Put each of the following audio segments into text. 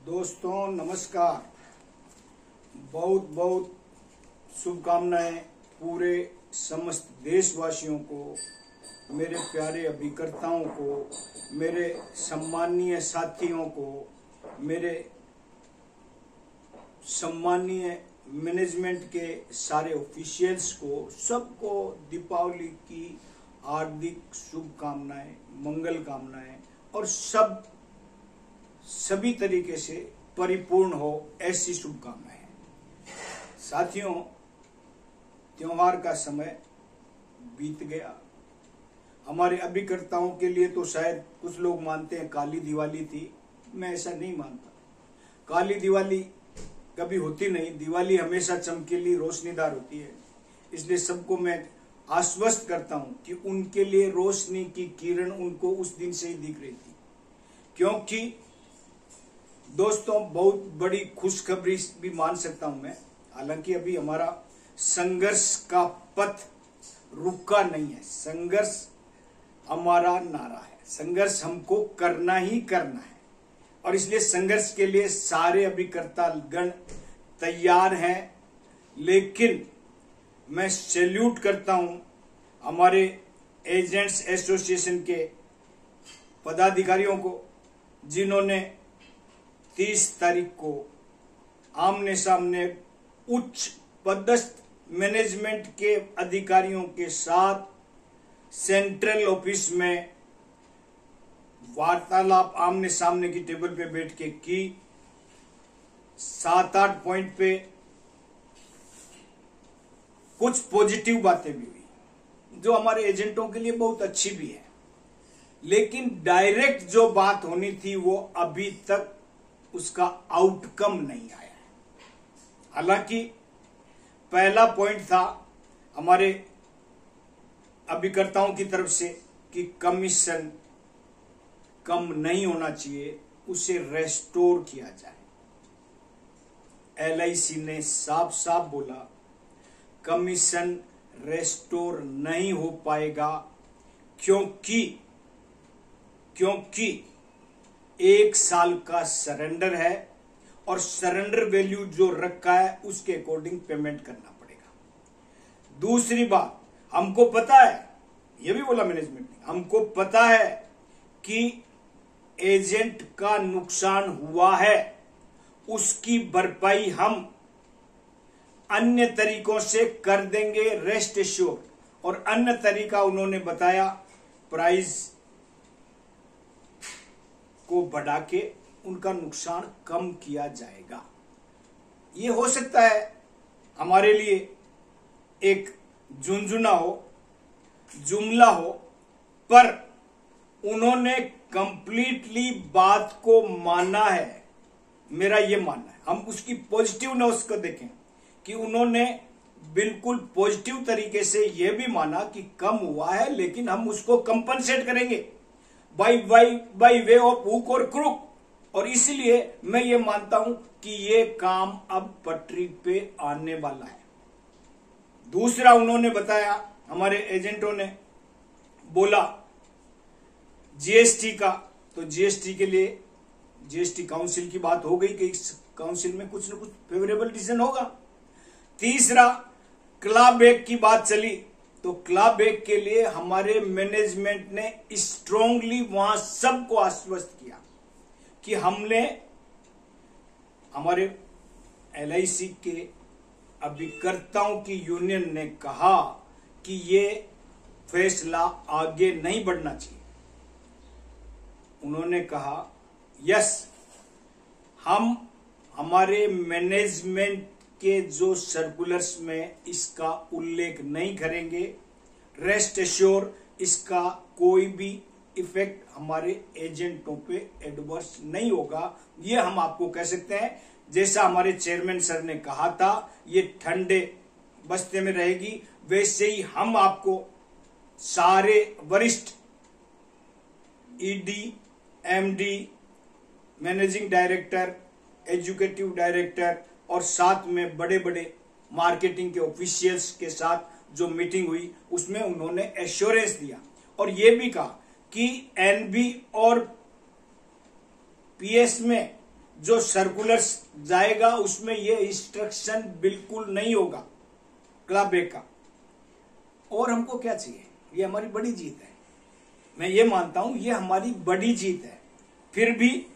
दोस्तों नमस्कार। बहुत बहुत शुभकामनाएं पूरे समस्त देशवासियों को, मेरे प्यारे अभिकर्ताओं को, मेरे सम्मानीय साथियों को, मेरे सम्मानीय मैनेजमेंट के सारे ऑफिशियल्स को, सबको दीपावली की हार्दिक शुभकामनाएं, मंगल कामनाएं और सभी तरीके से परिपूर्ण हो ऐसी शुभकामनाएं। साथियों, त्योहार का समय बीत गया। हमारे अभिकर्ताओं के लिए तो शायद कुछ लोग मानते हैं काली दिवाली थी, मैं ऐसा नहीं मानता। काली दिवाली कभी होती नहीं, दिवाली हमेशा चमकीली रोशनीदार होती है। इसलिए सबको मैं आश्वस्त करता हूं कि उनके लिए रोशनी की किरण उनको उस दिन से ही दिख रही थी। क्योंकि दोस्तों, बहुत बड़ी खुशखबरी भी मान सकता हूं मैं। हालांकि अभी हमारा संघर्ष का पथ रुका नहीं है, संघर्ष हमारा नारा है, संघर्ष हमको करना ही करना है। और इसलिए संघर्ष के लिए सारे अभिकर्ता गण तैयार हैं। लेकिन मैं सैल्यूट करता हूं हमारे एजेंट्स एसोसिएशन के पदाधिकारियों को, जिन्होंने 30 तारीख को आमने सामने उच्च पदस्थ मैनेजमेंट के अधिकारियों के साथ सेंट्रल ऑफिस में वार्तालाप आमने सामने की टेबल पे बैठ के की। 7-8 पॉइंट पे कुछ पॉजिटिव बातें भी हुई, जो हमारे एजेंटों के लिए बहुत अच्छी भी है। लेकिन डायरेक्ट जो बात होनी थी वो अभी तक उसका आउटकम नहीं आया है। हालांकि पहला पॉइंट था हमारे अभिकर्ताओं की तरफ से कि कमीशन कम नहीं होना चाहिए, उसे रेस्टोर किया जाए। एलआईसी ने साफ साफ बोला कमीशन रेस्टोर नहीं हो पाएगा, क्योंकि 1 साल का सरेंडर है और सरेंडर वैल्यू जो रखा है उसके अकॉर्डिंग पेमेंट करना पड़ेगा। दूसरी बात, हमको पता है, यह भी बोला मैनेजमेंट ने, हमको पता है कि एजेंट का नुकसान हुआ है, उसकी भरपाई हम अन्य तरीकों से कर देंगे, रेस्ट एश्योर। और अन्य तरीका उन्होंने बताया प्राइस को बढ़ा के उनका नुकसान कम किया जाएगा। ये हो सकता है हमारे लिए एक झुंझुना हो, जुमला हो, पर उन्होंने कंप्लीटली बात को माना है। मेरा ये मानना है, हम उसकी पॉजिटिव नोट्स को देखें कि उन्होंने बिल्कुल पॉजिटिव तरीके से यह भी माना कि कम हुआ है, लेकिन हम उसको कंपनसेट करेंगे बाय वे ऑफ हुक और क्रुक। और इसलिए मैं ये मानता हूं कि ये काम अब पटरी पे आने वाला है। दूसरा उन्होंने बताया, हमारे एजेंटों ने बोला जीएसटी का, तो जीएसटी के लिए जीएसटी काउंसिल की बात हो गई कि इस काउंसिल में कुछ न कुछ फेवरेबल डिसीजन होगा। तीसरा, क्लाबैक की बात चली, तो क्लाबैक के लिए हमारे मैनेजमेंट ने स्ट्रांगली वहां सबको आश्वस्त किया कि हमने, हमारे एलआईसी के अभिकर्ताओं की यूनियन ने कहा कि ये फैसला आगे नहीं बढ़ना चाहिए। उन्होंने कहा यस, हम हमारे मैनेजमेंट के जो सर्कुलर्स में इसका उल्लेख नहीं करेंगे, रेस्ट एश्योर इसका कोई भी इफेक्ट हमारे एजेंटों पे एडवर्स नहीं होगा। ये हम आपको कह सकते हैं। जैसा हमारे चेयरमैन सर ने कहा था ये ठंडे बस्ते में रहेगी, वैसे ही हम आपको सारे वरिष्ठ ED, MD, managing director, educative director और साथ में बड़े बड़े मार्केटिंग के ऑफिशियल्स के साथ जो मीटिंग हुई उसमें उन्होंने एश्योरेंस दिया और ये भी कहा कि एनबी और पीएस में जो सर्कुलर जाएगा उसमें ये इंस्ट्रक्शन बिल्कुल नहीं होगा क्लब ए का। और हमको क्या चाहिए, ये हमारी बड़ी जीत है। मैं ये मानता हूं ये हमारी बड़ी जीत है। फिर भी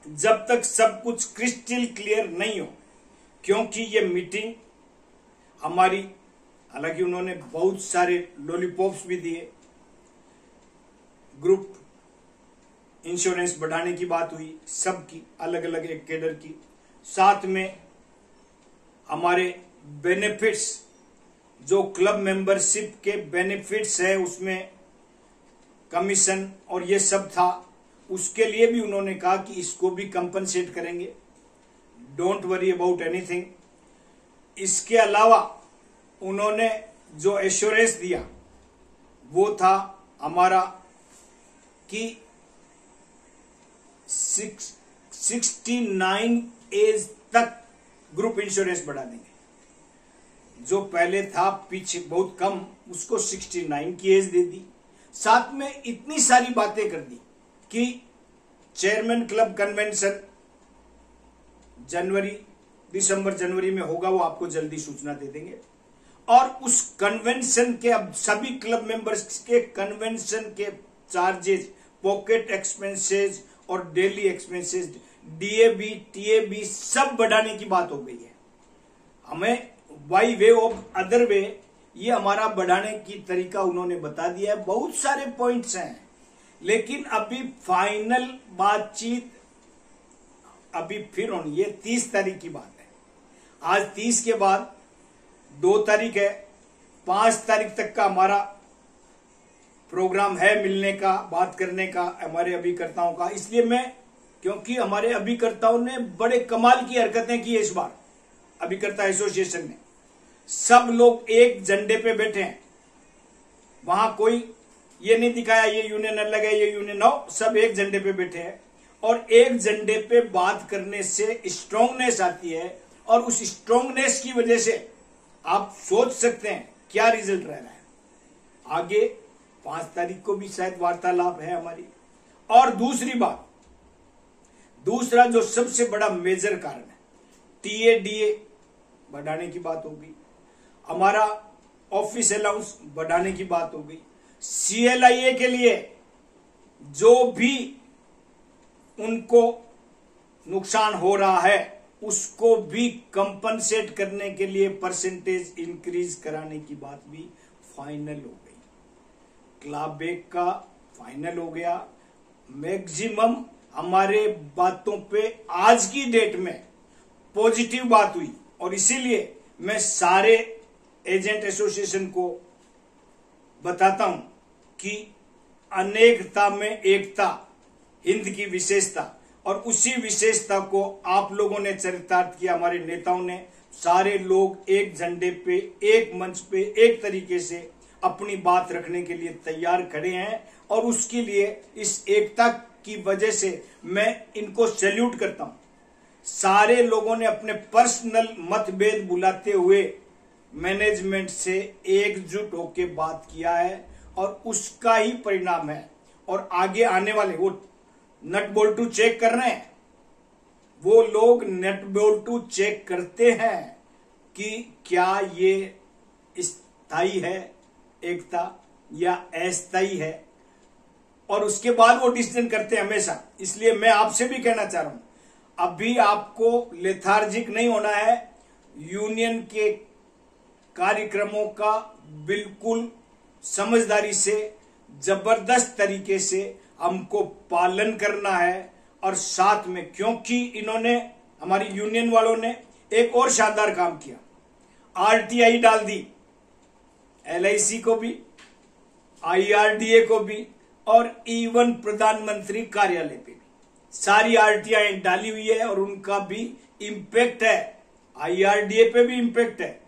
जब तक सब कुछ क्रिस्टल क्लियर नहीं हो, क्योंकि ये मीटिंग हमारी, हालांकि उन्होंने बहुत सारे लॉलीपॉप्स भी दिए, ग्रुप इंश्योरेंस बढ़ाने की बात हुई, सबकी अलग अलग एक कैडर की, साथ में हमारे बेनिफिट्स जो क्लब मेंबरशिप के बेनिफिट्स है उसमें कमीशन और ये सब था, उसके लिए भी उन्होंने कहा कि इसको भी कंपनसेट करेंगे, डोंट वरी अबाउट एनीथिंग। इसके अलावा उन्होंने जो एश्योरेंस दिया वो था हमारा कि 69 एज तक ग्रुप इंश्योरेंस बढ़ा देंगे। जो पहले था पीछे बहुत कम, उसको 69 की एज दे दी। साथ में इतनी सारी बातें कर दी कि चेयरमैन क्लब कन्वेंशन दिसंबर जनवरी में होगा, वो आपको जल्दी सूचना दे देंगे। और उस कन्वेंशन के अब सभी क्लब मेंबर्स के कन्वेंशन के चार्जेस, पॉकेट एक्सपेंसेस और डेली एक्सपेंसेस, डीएबी टीएबी सब बढ़ाने की बात हो गई है। हमें by way of other way ये हमारा बढ़ाने की तरीका उन्होंने बता दिया है। बहुत सारे पॉइंट्स हैं, लेकिन अभी फाइनल बातचीत अभी फिर होनी, ये 30 तारीख की बात है। आज 30 के बाद 2 तारीख है, 5 तारीख तक का हमारा प्रोग्राम है मिलने का, बात करने का हमारे अभिकर्ताओं का। इसलिए मैं, क्योंकि हमारे अभिकर्ताओं ने बड़े कमाल की हरकतें की इस बार, अभिकर्ता एसोसिएशन ने, सब लोग एक झंडे पे बैठे हैं। वहां कोई ये नहीं दिखाया ये यूनियन अलग है ये यूनियन, नो, सब एक झंडे पे बैठे हैं। और एक झंडे पे बात करने से स्ट्रांगनेस आती है, और उस स्ट्रांगनेस की वजह से आप सोच सकते हैं क्या रिजल्ट रह रहा है। आगे 5 तारीख को भी शायद वार्तालाप है हमारी। और दूसरी बात, दूसरा जो सबसे बड़ा मेजर कारण है, टीएडीए बढ़ाने की बात होगी, हमारा ऑफिस अलाउंस बढ़ाने की बात हो गई, सीएलआईए के लिए जो भी उनको नुकसान हो रहा है उसको भी कंपनसेट करने के लिए परसेंटेज इंक्रीज कराने की बात भी फाइनल हो गई। क्लब ए का फाइनल हो गया। मैक्सिमम हमारे बातों पे आज की डेट में पॉजिटिव बात हुई, और इसीलिए मैं सारे एजेंट एसोसिएशन को बताता हूं कि अनेकता में एकता हिंद की विशेषता, और उसी विशेषता को आप लोगों ने चरितार्थ किया, हमारे नेताओं ने। सारे लोग एक झंडे पे, एक मंच पे, एक तरीके से अपनी बात रखने के लिए तैयार खड़े हैं, और उसके लिए इस एकता की वजह से मैं इनको सैल्यूट करता हूं। सारे लोगों ने अपने पर्सनल मतभेद बुलाते हुए मैनेजमेंट से एकजुट होकर बात किया है, और उसका ही परिणाम है। और आगे आने वाले वो नट बोल्टू चेक कर रहे हैं, वो लोग नट बोल्टू चेक करते हैं कि क्या ये स्थायी है एकता या अस्थायी है, और उसके बाद वो डिसीजन करते हैं हमेशा। इसलिए मैं आपसे भी कहना चाह रहा हूं, अभी आपको लेथार्जिक नहीं होना है। यूनियन के कार्यक्रमों का बिल्कुल समझदारी से, जबरदस्त तरीके से हमको पालन करना है। और साथ में, क्योंकि इन्होंने, हमारी यूनियन वालों ने एक और शानदार काम किया, आरटीआई डाल दी, एलआईसी को भी, आईआरडीए को भी, और इवन प्रधानमंत्री कार्यालय पे भी सारी आरटीआई डाली हुई है, और उनका भी इंपैक्ट है। आईआरडीए पे भी इंपैक्ट है,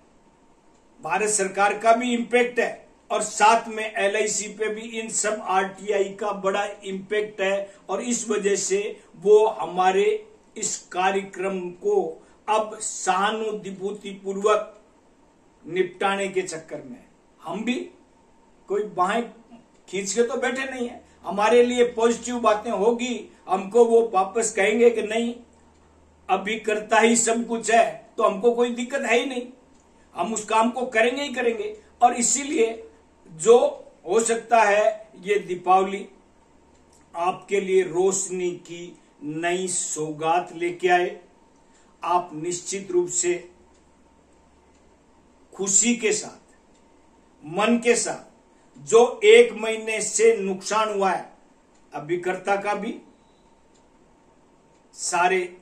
भारत सरकार का भी इंपैक्ट है, और साथ में एलआईसी पे भी, इन सब आरटीआई का बड़ा इंपैक्ट है। और इस वजह से वो हमारे इस कार्यक्रम को अब सहानुभूति पूर्वक निपटाने के चक्कर में, हम भी कोई बाहें खींच के तो बैठे नहीं है। हमारे लिए पॉजिटिव बातें होगी, हमको वो वापस कहेंगे कि नहीं अभिकर्ता ही सब कुछ है तो हमको कोई दिक्कत है ही नहीं, हम उस काम को करेंगे ही करेंगे। और इसीलिए जो हो सकता है ये दीपावली आपके लिए रोशनी की नई सौगात लेके आए। आप निश्चित रूप से खुशी के साथ, मन के साथ, जो 1 महीने से नुकसान हुआ है अभिकर्ता का भी, सारे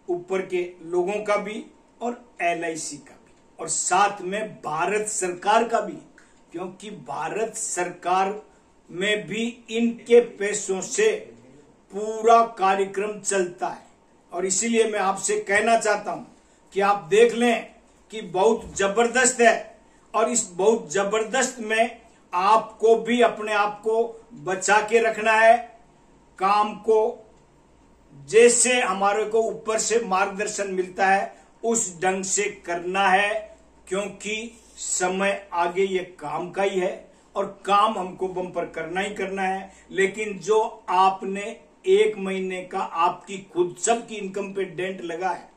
ऊपर के लोगों का भी और LIC का भी, और साथ में भारत सरकार का भी, क्योंकि भारत सरकार में भी इनके पैसों से पूरा कार्यक्रम चलता है। और इसीलिए मैं आपसे कहना चाहता हूं कि आप देख लें कि बहुत जबरदस्त है, और इस बहुत जबरदस्त में आपको भी अपने आप को बचा के रखना है। काम को जैसे हमारे को ऊपर से मार्गदर्शन मिलता है उस ढंग से करना है, क्योंकि समय आगे ये काम का ही है और काम हमको बम्पर करना ही करना है। लेकिन जो आपने 1 महीने का आपकी खुद सबकी इनकम पे डेंट लगा है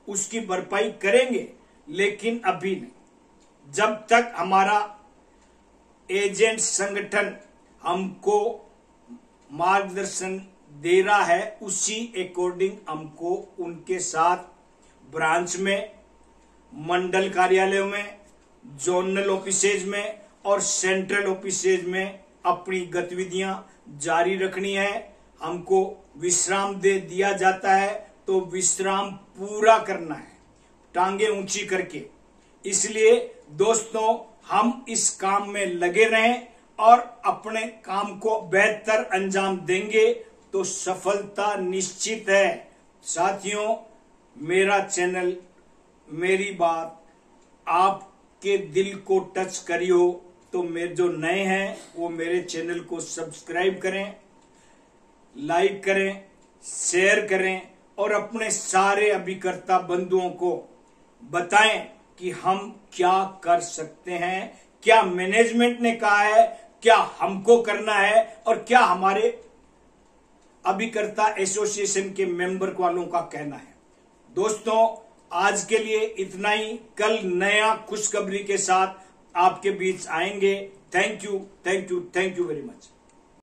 उसकी भरपाई करेंगे, लेकिन अभी नहीं। जब तक हमारा एजेंट संगठन हमको मार्गदर्शन दे रहा है उसी अकॉर्डिंग हमको उनके साथ ब्रांच में, मंडल कार्यालयों में, जोनल ऑफिसेज में और सेंट्रल ऑफिसेज में अपनी गतिविधियां जारी रखनी है। हमको विश्राम दे दिया जाता है तो विश्राम पूरा करना है, टांगे ऊंची करके। इसलिए दोस्तों हम इस काम में लगे रहें और अपने काम को बेहतर अंजाम देंगे तो सफलता निश्चित है। साथियों, मेरा चैनल मेरी बात आपके दिल को टच करी हो तो मेरे जो नए हैं वो मेरे चैनल को सब्सक्राइब करें, लाइक करें, शेयर करें और अपने सारे अभिकर्ता बंधुओं को बताएं कि हम क्या कर सकते हैं, क्या मैनेजमेंट ने कहा है, क्या हमको करना है और क्या हमारे अभिकर्ता एसोसिएशन के मेंबर वालों का कहना है। दोस्तों, आज के लिए इतना ही। कल नया खुशखबरी के साथ आपके बीच आएंगे। Thank you, thank you, thank you very much.